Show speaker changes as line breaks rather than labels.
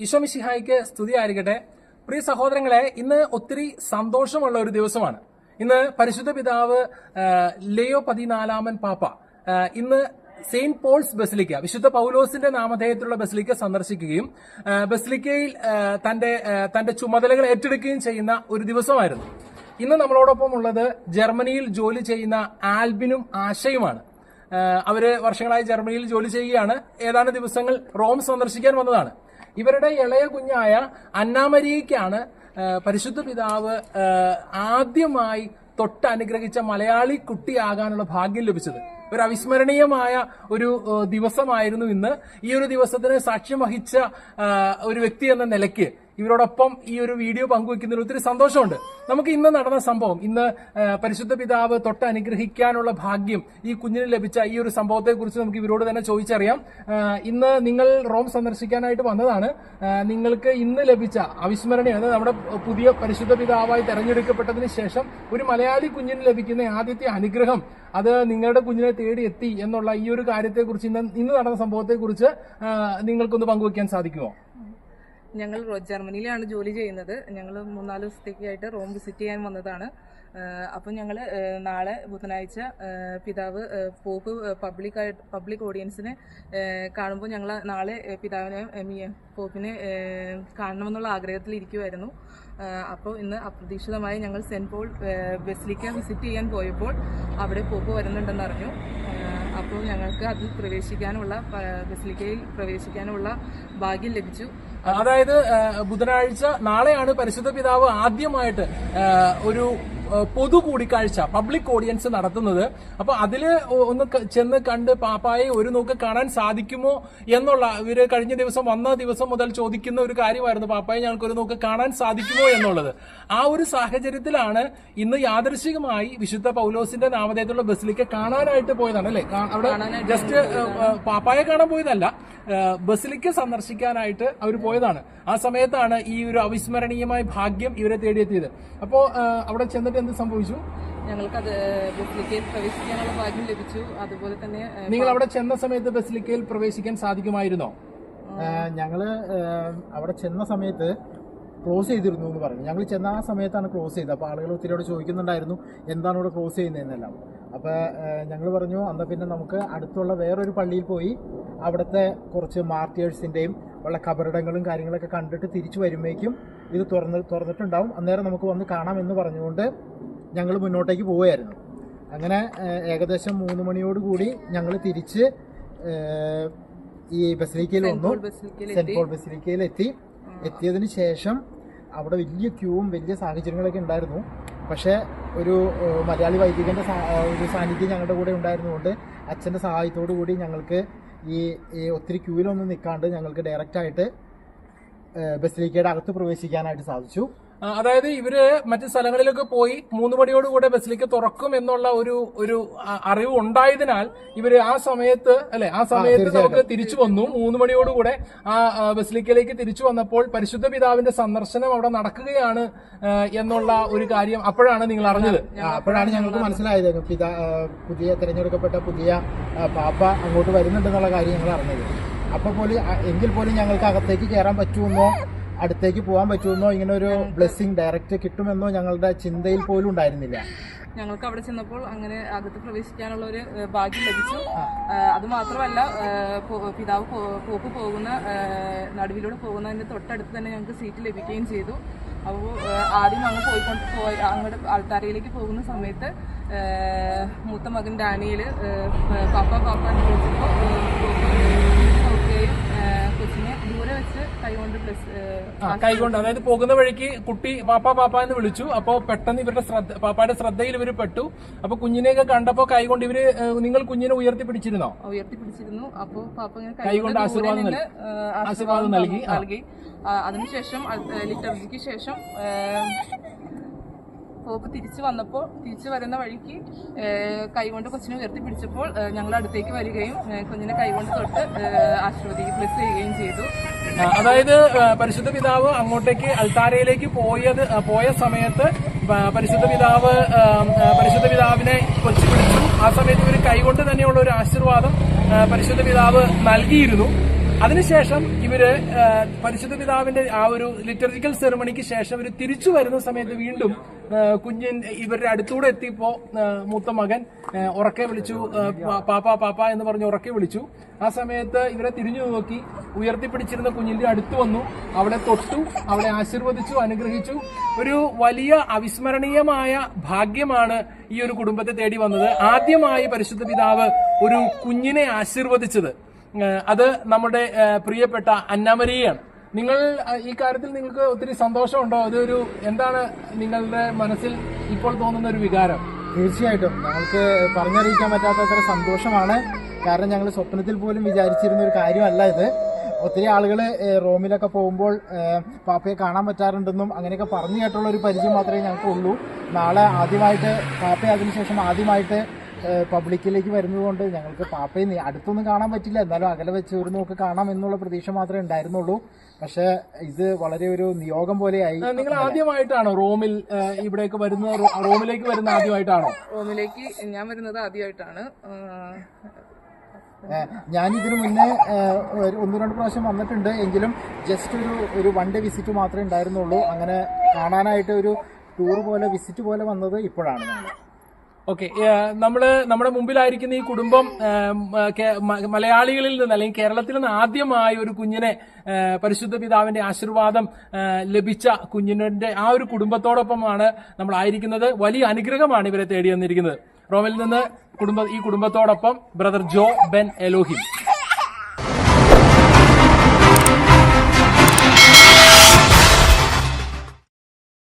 ഈശോ മിശിഹായ്ക്ക് സ്തുതിയായിരിക്കട്ടെ. പ്രിയ സഹോദരങ്ങളെ, ഇന്ന് ഒത്തിരി സന്തോഷമുള്ള ഒരു ദിവസമാണ്. ഇന്ന് പരിശുദ്ധ പിതാവ് ലിയോ 14 പാപ്പ ഇന്ന് സെയിന്റ് പോൾസ് ബസിലിക്ക, വിശുദ്ധ പൗലോസിന്റെ നാമധേയത്തിലുള്ള ബസിലിക്ക സന്ദർശിക്കുകയും ബസിലിക്കയിൽ തന്റെ ചുമതലകൾ ഏറ്റെടുക്കുകയും ചെയ്യുന്ന ഒരു ദിവസമായിരുന്നു. ഇന്ന് നമ്മളോടൊപ്പം ഉള്ളത് ജർമ്മനിയിൽ ജോലി ചെയ്യുന്ന ആൽബിനും ആശയുമാണ്. അവര് വർഷങ്ങളായി ജർമ്മനിയിൽ ജോലി ചെയ്യുകയാണ്. ഏതാനും ദിവസങ്ങൾ റോം സന്ദർശിക്കാൻ വന്നതാണ്. ഇവരുടെ ഇളയ കുഞ്ഞായ അന്നാമരിയയ്ക്കാണ് പരിശുദ്ധ പിതാവ് ആദ്യമായി തൊട്ടനുഗ്രഹിച്ച മലയാളി കുട്ടിയാകാനുള്ള ഭാഗ്യം ലഭിച്ചത്. ഒരു അവിസ്മരണീയമായ ഒരു ദിവസമായിരുന്നു ഇന്ന്. ഈ ഒരു ദിവസത്തിന് സാക്ഷ്യം വഹിച്ച ഒരു വ്യക്തി എന്ന നിലയ്ക്ക് ഇവരോടൊപ്പം ഈ ഒരു വീഡിയോ പങ്കുവയ്ക്കുന്നതിൽ ഒത്തിരി സന്തോഷമുണ്ട്. നമുക്ക് ഇന്ന് നടന്ന സംഭവം, ഇന്ന് പരിശുദ്ധ പിതാവ് തൊട്ട് അനുഗ്രഹിക്കാനുള്ള ഭാഗ്യം ഈ കുഞ്ഞിന് ലഭിച്ച ഈ ഒരു സംഭവത്തെ കുറിച്ച് നമുക്ക് ഇവരോട് തന്നെ ചോദിച്ചറിയാം. ഇന്ന് നിങ്ങൾ റോം സന്ദർശിക്കാനായിട്ട് വന്നതാണ്. നിങ്ങൾക്ക് ഇന്ന് ലഭിച്ച അവിസ്മരണീയം, നമ്മുടെ പുതിയ പരിശുദ്ധ പിതാവായി തെരഞ്ഞെടുക്കപ്പെട്ടതിന് ശേഷം ഒരു മലയാളി കുഞ്ഞിന് ലഭിക്കുന്ന ആദ്യത്തെ അനുഗ്രഹം, അത് നിങ്ങളുടെ കുഞ്ഞിനെ തേടി എത്തി എന്നുള്ള ഈ ഒരു കാര്യത്തെക്കുറിച്ച്, ഇന്ന് നടന്ന സംഭവത്തെക്കുറിച്ച് നിങ്ങൾക്കൊന്ന് പങ്കുവയ്ക്കാൻ സാധിക്കുമോ?
ഞങ്ങൾ ജർമ്മനിയിലാണ് ജോലി ചെയ്യുന്നത്. ഞങ്ങൾ 3-4 ദിവസത്തേക്കായിട്ട് റോം വിസിറ്റ് ചെയ്യാൻ വന്നതാണ്. അപ്പം ഞങ്ങൾ നാളെ ബുധനാഴ്ച പിതാവ് പോപ്പ് പബ്ലിക് ഓഡിയൻസിനെ കാണുമ്പോൾ ഞങ്ങൾ നാളെ പോപ്പിനെ കാണണമെന്നുള്ള ആഗ്രഹത്തിലിരിക്കുമായിരുന്നു. അപ്പോൾ ഇന്ന് അപ്രതീക്ഷിതമായി ഞങ്ങൾ സെന്റ് പോൾ ബസിലിക്ക വിസിറ്റ് ചെയ്യാൻ പോയപ്പോൾ അവിടെ പോപ്പ് വരുന്നുണ്ടെന്ന് അറിഞ്ഞു. അപ്പോൾ ഞങ്ങൾക്ക് അതിൽ ബസിലിക്കയിൽ പ്രവേശിക്കാനുള്ള ഭാഗ്യം ലഭിച്ചു.
അതായത് ബുധനാഴ്ച, നാളെയാണ് പരിശുദ്ധ പിതാവ് ആദ്യമായിട്ട് ഒരു പൊതു കൂടിക്കാഴ്ച, പബ്ലിക് ഓഡിയൻസ് നടത്തുന്നത്. അപ്പൊ അതില് ഒന്ന് ചെന്ന് കണ്ട് പാപ്പായെ ഒരു നോക്ക് കാണാൻ സാധിക്കുമോ എന്നുള്ള, ഇവര് കഴിഞ്ഞ ദിവസം വന്ന ദിവസം മുതൽ ചോദിക്കുന്ന ഒരു കാര്യമായിരുന്നു, പാപ്പായെ ഞങ്ങൾക്ക് ഒരു നോക്ക് കാണാൻ സാധിക്കുമോ എന്നുള്ളത്. ആ ഒരു സാഹചര്യത്തിലാണ് ഇന്ന് യാദൃശികമായി വിശുദ്ധ പൗലോസിന്റെ നാമധേയത്തിലുള്ള ബസിലിക്ക കാണാനായിട്ട് പോയതാണ്, അല്ലെ? അവിടെ ജസ്റ്റ് പാപ്പായെ കാണാൻ പോയതല്ല, ബസിലിക്ക സന്ദർശിക്കാനായിട്ട് അവർ പോയതാണ്. ആ സമയത്താണ് ഈ ഒരു അവിസ്മരണീയമായ ഭാഗ്യം ഇവരെ തേടിയെത്തിയത്. അപ്പോ അവിടെ ചെന്നിട്ട് എന്ത് സംഭവിച്ചു?
ഞങ്ങൾക്ക് ബസിലിക്കയിൽ പ്രവേശിക്കാനുള്ള ഭാഗ്യം ലഭിച്ചു. അതുപോലെ തന്നെ
നിങ്ങൾ അവിടെ ചെന്ന സമയത്ത് ബസിലിക്കയിൽ പ്രവേശിക്കാൻ സാധിക്കുമായിരുന്നോ?
ഞങ്ങള് അവിടെ ചെന്ന സമയത്ത് ക്ലോസ് ചെയ്തിരുന്നു എന്ന് പറഞ്ഞു. ഞങ്ങൾ ചെന്ന ആ സമയത്താണ് ക്ലോസ് ചെയ്തത്. അപ്പോൾ ആളുകൾ ഒത്തിരിയോട് ചോദിക്കുന്നുണ്ടായിരുന്നു എന്താണ് ഇവിടെ ക്ലോസ് ചെയ്യുന്നതെന്നെല്ലാം. അപ്പോൾ ഞങ്ങൾ പറഞ്ഞു, എന്നാൽ പിന്നെ നമുക്ക് അടുത്തുള്ള വേറൊരു പള്ളിയിൽ പോയി അവിടുത്തെ കുറച്ച് മാർട്ടിയേഴ്സിൻ്റെയും ഉള്ള കബറിടങ്ങളും കാര്യങ്ങളൊക്കെ കണ്ടിട്ട് തിരിച്ചു വരുമ്പോഴേക്കും ഇത് തുറന്നിട്ടുണ്ടാവും, അന്നേരം നമുക്ക് വന്ന് കാണാമെന്ന് പറഞ്ഞുകൊണ്ട് ഞങ്ങൾ മുന്നോട്ടേക്ക് പോവുകയായിരുന്നു. അങ്ങനെ ഏകദേശം 3 മണിയോടുകൂടി ഞങ്ങൾ തിരിച്ച് ഈ ബസിലിക്കയിൽ വന്നു. സെന്റ് പോൾ ബസിലിക്കയിൽ എത്തിയതിന് ശേഷം അവിടെ വലിയ ക്യൂവും വലിയ സാഹചര്യങ്ങളൊക്കെ ഉണ്ടായിരുന്നു. പക്ഷേ ഒരു മലയാളി വൈദികന്റെ ഒരു സാന്നിധ്യം ഞങ്ങളുടെ കൂടെ ഉണ്ടായിരുന്നുകൊണ്ട് അച്ഛൻ്റെ സഹായത്തോടു കൂടി ഞങ്ങൾക്ക് ഈ ഒത്തിരി ക്യൂവിലൊന്നും നിൽക്കാണ്ട് ഞങ്ങൾക്ക് ഡയറക്റ്റായിട്ട് ബസിലിക്കയുടെ അകത്ത് പ്രവേശിക്കാനായിട്ട് സാധിച്ചു.
അതായത് ഇവര് മറ്റു സ്ഥലങ്ങളിലൊക്കെ പോയി 3 മണിയോടുകൂടെ ബസിലിക്ക തുറക്കും എന്നുള്ള ഒരു അറിവ് ഉണ്ടായതിനാൽ ഇവര് ആ സമയത്ത് നമുക്ക് തിരിച്ചു വന്നു. 3 മണിയോടുകൂടെ ആ ബസിലിക്കയിലേക്ക് തിരിച്ചു വന്നപ്പോൾ പരിശുദ്ധ പിതാവിന്റെ സന്ദർശനം അവിടെ നടക്കുകയാണ് എന്നുള്ള ഒരു കാര്യം അപ്പോഴാണ് നിങ്ങൾ അറിഞ്ഞത്.
അപ്പോഴാണ് ഞങ്ങൾക്ക് മനസ്സിലായത് പുതിയ തിരഞ്ഞെടുക്കപ്പെട്ട പുതിയ പാപ്പ അങ്ങോട്ട് വരുന്നുണ്ടെന്നുള്ള കാര്യം ഞങ്ങൾ അറിഞ്ഞത്. എങ്കിൽ പോലും ഞങ്ങൾക്ക് അകത്തേക്ക് കയറാൻ പറ്റുമെന്നോ അടുത്തേക്ക് പോകാൻ പറ്റുമെന്നോ ഇങ്ങനെ ഒരു ബ്ലെസ്സിങ് ഡയറക്റ്റ് കിട്ടുമെന്നോ ഞങ്ങളുടെ ചിന്തയിൽ പോലും ഉണ്ടായിരുന്നില്ല.
ഞങ്ങൾക്ക് അവിടെ ചെന്നപ്പോൾ അങ്ങനെ അകത്ത് പ്രവേശിക്കാനുള്ള ഒരു ഭാഗ്യം ലഭിച്ചു. അത് മാത്രമല്ല, പിതാവ് പോപ്പ് പോകുന്ന നടുവിലൂടെ പോകുന്നതിന്റെ തൊട്ടടുത്ത് തന്നെ ഞങ്ങൾക്ക് സീറ്റ് ലഭിക്കുകയും ചെയ്തു. അപ്പോൾ ആദ്യം അങ്ങോട്ട് ആൾത്താരയിലേക്ക് പോകുന്ന സമയത്ത് മൂത്ത മകൻ ഡാനിയൽ പാപ്പ എന്ന് വിളിച്ചപ്പോൾ നോക്കുകയും കൊച്ചിനെ ദൂരെ വെച്ച്
കൈകൊണ്ട്, അതായത് പോകുന്ന വഴിക്ക് കുട്ടി പാപ്പ എന്ന് വിളിച്ചു. അപ്പോ പെട്ടെന്ന് പാപ്പായുടെ ശ്രദ്ധയിൽ ഇവര് പെട്ടു. അപ്പൊ കുഞ്ഞിനെയൊക്കെ കണ്ടപ്പോ കൈകൊണ്ട് നിങ്ങൾ കുഞ്ഞിനെ ഉയർത്തിപ്പിടിച്ചിരുന്നോ?
ഉയർത്തിപ്പിടിച്ചിരുന്നു. അപ്പോ പാപ്പ
കൈകൊണ്ട് ആശീർവാദം നൽകി.
അതിനുശേഷം ലിറ്റർജിക്ക് ശേഷം പോപ്പ് തിരിച്ചു വരുന്ന വഴിക്ക് കൈകൊണ്ട് കൊച്ചിനെ ഉയർത്തിപ്പിടിച്ചപ്പോൾ ഞങ്ങൾ അടുത്തേക്ക് വരികയും കുഞ്ഞിനെ കൈകൊണ്ട് തൊട്ട് ബ്ലെസ് ചെയ്യുകയും ചെയ്തു.
അതായത് പരിശുദ്ധ പിതാവ് അങ്ങോട്ടേക്ക് അൾത്താരയിലേക്ക് പോയ സമയത്ത് പരിശുദ്ധ പിതാവിനെ കൊച്ചു പിടിച്ചു. ആ സമയത്ത് ഇവർ കൈകൊണ്ട് തന്നെയുള്ള ഒരു ആശീർവാദം പരിശുദ്ധ പിതാവ് നൽകിയിരുന്നു. അതിനുശേഷം ഇവര് പരിശുദ്ധ പിതാവിന്റെ ആ ഒരു ലിറ്റർജിക്കൽ സെറമണിക്ക് ശേഷം ഇവർ തിരിച്ചു വരുന്ന സമയത്ത് വീണ്ടും ഇവരുടെ അടുത്തൂടെ എത്തിയപ്പോ മൂത്ത മകൻ ഉറക്കെ വിളിച്ചു, പാപ്പ പാപ്പ എന്ന് പറഞ്ഞ് ഉറക്കെ വിളിച്ചു. ആ സമയത്ത് ഇവരെ തിരിഞ്ഞു നോക്കി ഉയർത്തിപ്പിടിച്ചിരുന്ന കുഞ്ഞിന്റെ അടുത്ത് വന്നു, അവളെ തൊട്ടു, അവളെ ആശീർവദിച്ചു, അനുഗ്രഹിച്ചു. ഒരു വലിയ അവിസ്മരണീയമായ ഭാഗ്യമാണ് ഈ ഒരു കുടുംബത്തെ തേടി വന്നത്. ആദ്യമായി പരിശുദ്ധ പിതാവ് ഒരു കുഞ്ഞിനെ ആശീർവദിച്ചത് അത് നമ്മുടെ പ്രിയപ്പെട്ട അന്നാമരിയാണ്. നിങ്ങൾ ഈ കാര്യത്തിൽ നിങ്ങൾക്ക് ഒത്തിരി സന്തോഷമുണ്ടോ? അതൊരു എന്താണ് നിങ്ങളുടെ മനസ്സിൽ ഇപ്പോൾ തോന്നുന്ന ഒരു വികാരം?
തീർച്ചയായിട്ടും ഞങ്ങൾക്ക് പറഞ്ഞറിയിക്കാൻ പറ്റാത്തത്ര സന്തോഷമാണ്. കാരണം ഞങ്ങൾ സ്വപ്നത്തിൽ പോലും വിചാരിച്ചിരുന്ന ഒരു കാര്യമല്ല ഇത്. ഒത്തിരി ആളുകൾ റോമിലൊക്കെ പോകുമ്പോൾ പാപ്പയെ കാണാൻ പറ്റാറുണ്ടെന്നും അങ്ങനെയൊക്കെ പറഞ്ഞു കേട്ടുള്ള ഒരു പരിചയം മാത്രമേ ഞങ്ങൾക്കുള്ളൂ. നാളെ ആദ്യമായിട്ട് പാപ്പയെ അതിനുശേഷം ആദ്യമായിട്ട് പബ്ലിക്കിലേക്ക് വരുന്നതുകൊണ്ട് ഞങ്ങൾക്ക് പാപ്പയെ അടുത്തൊന്നും കാണാൻ പറ്റില്ല, എന്നാലും അകലെ വെച്ച് ഒരു നോക്ക് കാണാം എന്നുള്ള പ്രതീക്ഷ മാത്രമേ ഉണ്ടായിരുന്നുള്ളൂ. പക്ഷെ ഇത് വളരെ ഒരു നിയോഗം പോലെയായി.
നിങ്ങൾ ആദ്യമായിട്ടാണോ റോമിൽ ഇവിടേക്ക് വരുന്നത്? റോമിലേക്ക് വരുന്ന ആദ്യമായിട്ടാണോ?
റോമിലേക്ക് ഞാൻ വരുന്നത് ആദ്യമായിട്ടാണ്.
ഞാനിതിനു മുന്നേ 1-2 പ്രാവശ്യം വന്നിട്ടുണ്ട്, എങ്കിലും ജസ്റ്റ് ഒരു 1 ഡേ വിസിറ്റ് മാത്രമേ ഉണ്ടായിരുന്നുള്ളൂ. അങ്ങനെ കാണാനായിട്ട് ഒരു ടൂർ പോലെ വിസിറ്റ് പോലെ വന്നത് ഇപ്പോഴാണ് ഞങ്ങൾ.
ഓക്കെ, നമ്മുടെ മുമ്പിലായിരിക്കുന്ന ഈ കുടുംബം മലയാളികളിൽ നിന്ന് അല്ലെങ്കിൽ കേരളത്തിൽ നിന്ന് ആദ്യമായി ഒരു കുഞ്ഞിനെ പരിശുദ്ധ പിതാവിന്റെ ആശീർവാദം ലഭിച്ച കുഞ്ഞിന്റെ ആ ഒരു കുടുംബത്തോടൊപ്പമാണ് നമ്മൾ ആയിരിക്കുന്നത്. വലിയ അനുഗ്രഹമാണ് ഇവരെ തേടി വന്നിരിക്കുന്നത്. റോമിൽ നിന്ന് ഈ കുടുംബത്തോടൊപ്പം ബ്രദർ ജോ ബെൻ എലോഹിം.